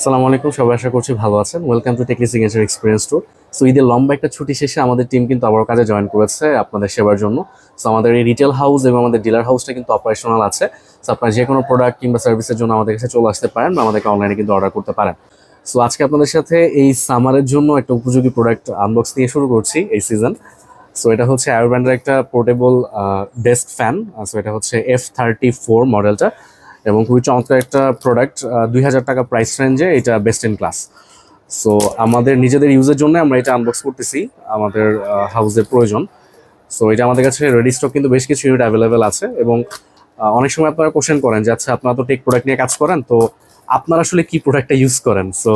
আসসালামু আলাইকুম, সবাই আশা করছি ভালো আছেন। Welcome to Techly signature experience tour. So ঈদের লম্বা একটা ছুটি শেষে আমাদের টিম কিন্তু আবার কাজে জয়েন করেছে আপনাদের সেবার জন্য। সো আমাদের এই রিটেল হাউস এবং আমাদের ডিলার হাউসটা কিন্তু অপারেশনাল আছে। সো আপনারা যে কোনো প্রোডাক্ট কিংবা সার্ভিসের জন্য আমাদের কাছে চলে আসতে পারেন বা আমাদেরকে অনলাইনে কিন্তু অর্ডার করতে পারেন। সো আজকে আপনাদের সাথে এই সামারের জন্য একটা উপযোগী প্রোডাক্ট আনবক্স দিয়ে শুরু করছি এই সিজন। সো এটা হচ্ছে অ্যারো ব্র্যান্ডের একটা পোর্টেবল ডেস্ক ফ্যান। সো এটা হচ্ছে F34 মডেলটা এবং খুবই চমৎকার একটা প্রোডাক্ট। 2000 টাকা প্রাইস রেঞ্জে এটা বেস্ট ইন ক্লাস। সো আমাদের নিজেদের ইউজের জন্য আমরা এটা আনবক্স করতেছি, আমাদের হাউসের প্রয়োজন। সো এটা আমাদের কাছে রেডি স্টক কিন্তু বেশ কিছু ইউনিট অ্যাভেলেবেল আছে এবং অনেক সময় আপনারা কোশ্চেন করেন যে আচ্ছা আপনারা তো টেক প্রোডাক্ট নিয়ে কাজ করেন, তো আপনারা আসলে কি প্রোডাক্টটা ইউজ করেন। সো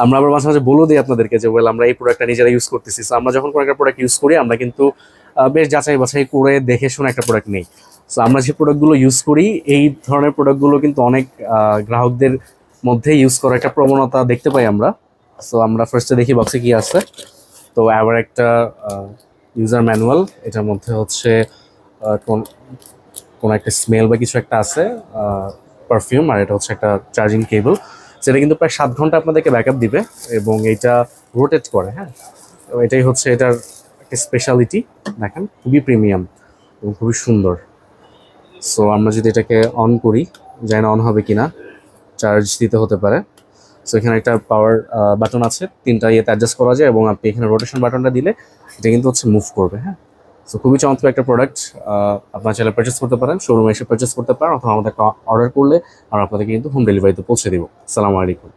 আমরা আবার মাঝে মাঝে বলে দিই আপনাদেরকে যে ওয়েল আমরা এই প্রোডাক্টটা নিজেরা ইউজ করতেছি। সো আমরা যখন কোনো একটা প্রোডাক্ট ইউজ করি আমরা কিন্তু বেশ যাচাই বাছাই করে দেখে শুনে একটা প্রোডাক্ট নেই। সো আমরা যে প্রোডাক্টগুলো ইউজ করি এই ধরনের প্রোডাক্টগুলো কিন্তু অনেক গ্রাহকদের মধ্যে ইউজ করার একটা প্রবণতা দেখতে পাই আমরা। সো আমরা ফার্স্টে দেখি বক্সে কি আছে। তো আবার একটা ইউজার ম্যানুয়াল, এটার মধ্যে হচ্ছে কোনো একটা স্মেল বা কিছু একটা আছে, পারফিউম, আর এটা হচ্ছে একটা চার্জিং কেবল। সেটা কিন্তু প্রায় 7 ঘন্টা আপনাদেরকে ব্যাকআপ দিবে এবং এইটা রোটেট করে। হ্যাঁ, তো এটাই হচ্ছে এটার একটা স্পেশালিটি। দেখেন খুবই প্রিমিয়াম এবং খুবই সুন্দর। সো আমরা যদি এটাকে অন করি, জানি না অন হবে কিনা, চার্জ দিতে হতে পারে। সো এখানে একটা পাওয়ার বাটন আছে, 3টা ইয়েতে অ্যাডজাস্ট করা যায় এবং আপনি এখানে রোটেশন বাটনটা দিলে এটা কিন্তু হচ্ছে মুভ করবে। হ্যাঁ, সো খুবই চমৎকার একটা প্রোডাক্ট। আপনার চাইলে পারচেস করতে পারেন, শোরুমে এসে পারচেস করতে পারেন, অথবা আমাদেরকে অর্ডার করলে আমরা আপনাদেরকে কিন্তু হোম ডেলিভারিতে পৌঁছে দিব। আসসালামু আলাইকুম।